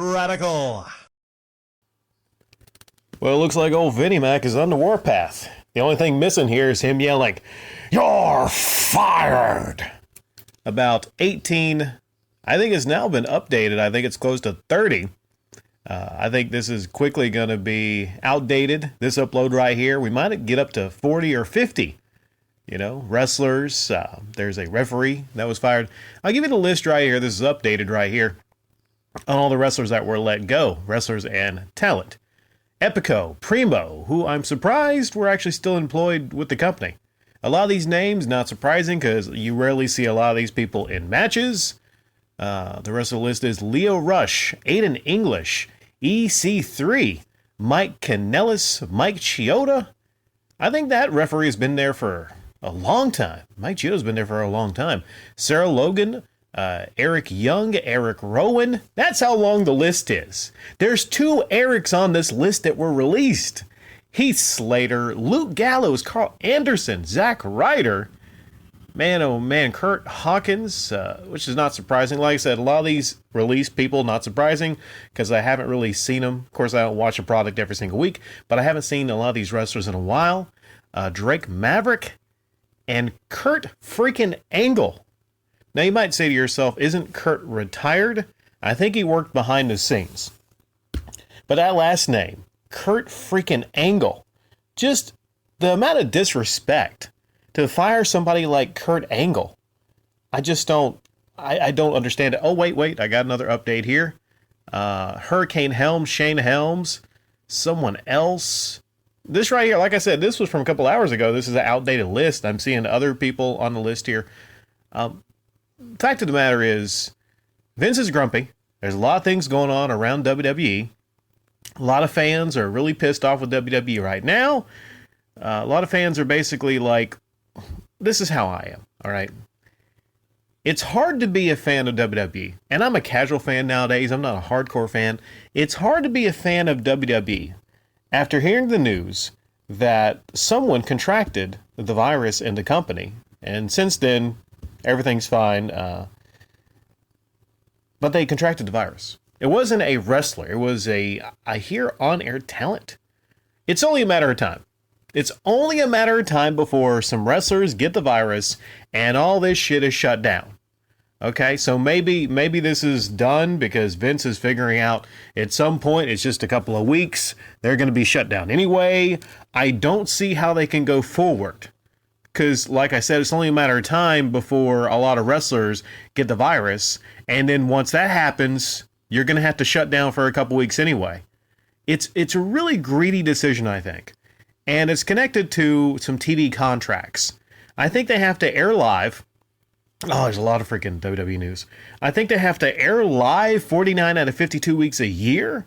Radical. Well, it looks like old Vinnie Mac is on the warpath. The only thing missing here is him yelling, "You're fired!" About 18, I think it's now been updated. I think it's close to 30. I think this is quickly going to be outdated. This upload right here, we might get up to 40 or 50. Wrestlers. There's a referee that was fired. I'll give you the list right here. This is updated right here on all the wrestlers that were let go, wrestlers and talent. Epico, Primo, who I'm surprised were actually still employed with the company. A lot of these names, not surprising because you rarely see a lot of these people in matches. The rest of the list is Leo Rush, Aiden English, EC3, Mike Kanellis, Mike Chioda. I think that referee has been there for a long time. Mike Chioda's been there for a long time. Sarah Logan, Eric Young, Eric Rowan. That's how long the list is. There's 2 Erics on this list that were released. Heath Slater, Luke Gallows, Carl Anderson, Zack Ryder. Man, oh man, Kurt Hawkins, which is not surprising. Like I said, a lot of these released people, not surprising, because I haven't really seen them. Of course, I don't watch a product every single week, but I haven't seen a lot of these wrestlers in a while. Drake Maverick and Kurt freaking Angle. Now, you might say to yourself, isn't Kurt retired? I think he worked behind the scenes. But that last name, Kurt freaking Angle, just the amount of disrespect to fire somebody like Kurt Angle. I just don't, I don't understand it. Oh, wait, I got another update here. Hurricane Helms, Shane Helms, someone else. This right here, like I said, this was from a couple hours ago. This is an outdated list. I'm seeing other people on the list here. Fact of the matter is, Vince is grumpy. There's a lot of things going on around WWE. A lot of fans are really pissed off with WWE right now. A lot of fans are basically like, this is how I am, all right? It's hard to be a fan of WWE, and I'm a casual fan nowadays. I'm not a hardcore fan. It's hard to be a fan of WWE after hearing the news that someone contracted the virus in the company, and since then, everything's fine, but they contracted the virus. It wasn't a wrestler. It was I hear, on-air talent. It's only a matter of time. It's only a matter of time before some wrestlers get the virus and all this shit is shut down. Okay, so maybe this is done because Vince is figuring out at some point, it's just a couple of weeks, they're going to be shut down anyway. I don't see how they can go forward. Because, like I said, it's only a matter of time before a lot of wrestlers get the virus. And then once that happens, you're going to have to shut down for a couple weeks anyway. It's a really greedy decision, I think. And it's connected to some TV contracts. I think they have to air live. Oh, there's a lot of freaking WWE news. I think they have to air live 49 out of 52 weeks a year.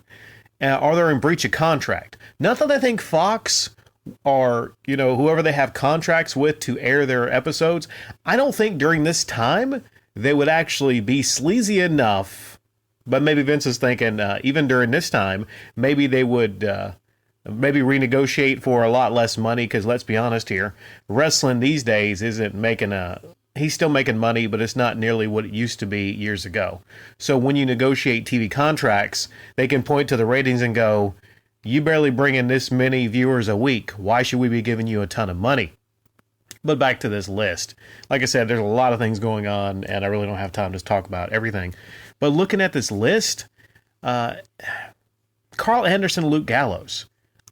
Or they're in breach of contract. Not that I think Fox or, whoever they have contracts with to air their episodes, I don't think during this time they would actually be sleazy enough. But maybe Vince is thinking, even during this time, maybe they would maybe renegotiate for a lot less money. Because let's be honest here, wrestling these days isn't making he's still making money, but it's not nearly what it used to be years ago. So when you negotiate TV contracts, they can point to the ratings and go, you barely bring in this many viewers a week. Why should we be giving you a ton of money? But back to this list. Like I said, there's a lot of things going on, and I really don't have time to talk about everything. But looking at this list, Carl Anderson, Luke Gallows,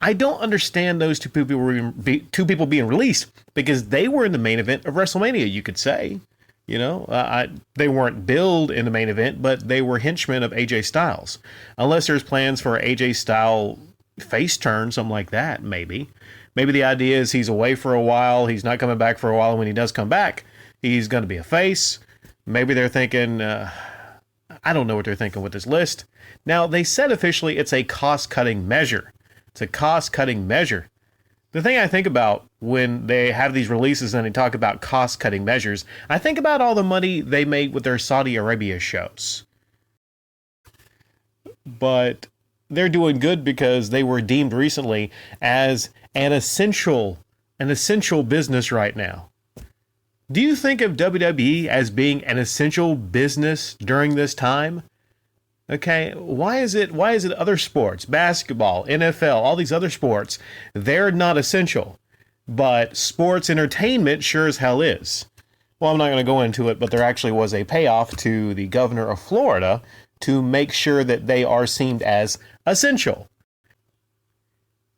I don't understand those two people being released because they were in the main event of WrestleMania, you could say. They weren't billed in the main event, but they were henchmen of AJ Styles. Unless there's plans for AJ Styles face turn, something like that, maybe. Maybe the idea is he's away for a while, he's not coming back for a while, and when he does come back, he's going to be a face. Maybe they're thinking, I don't know what they're thinking with this list. Now, they said officially it's a cost-cutting measure. It's a cost-cutting measure. The thing I think about when they have these releases and they talk about cost-cutting measures, I think about all the money they made with their Saudi Arabia shows. But they're doing good because they were deemed recently as an essential business right now. Do you think of WWE as being an essential business during this time? Okay, why is it other sports, basketball, NFL, all these other sports, they're not essential, but sports entertainment sure as hell is. Well, I'm not going to go into it, but there actually was a payoff to the governor of Florida to make sure that they are seen as essential.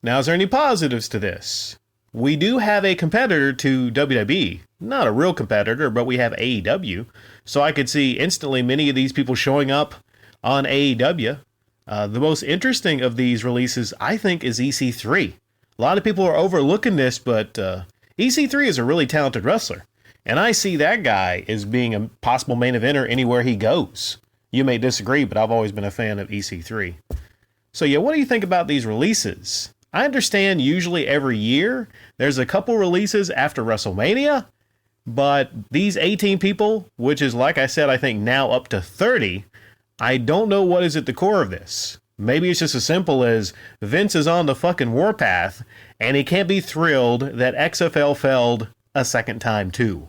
Now, is there any positives to this? We do have a competitor to WWE. Not a real competitor, but we have AEW. So I could see instantly many of these people showing up on AEW. The most interesting of these releases, I think, is EC3. A lot of people are overlooking this, but EC3 is a really talented wrestler. And I see that guy as being a possible main eventer anywhere he goes. You may disagree, but I've always been a fan of EC3. So yeah, what do you think about these releases? I understand usually every year there's a couple releases after WrestleMania, but these 18 people, which is, like I said, I think now up to 30, I don't know what is at the core of this. Maybe it's just as simple as Vince is on the fucking warpath and he can't be thrilled that XFL failed a second time too.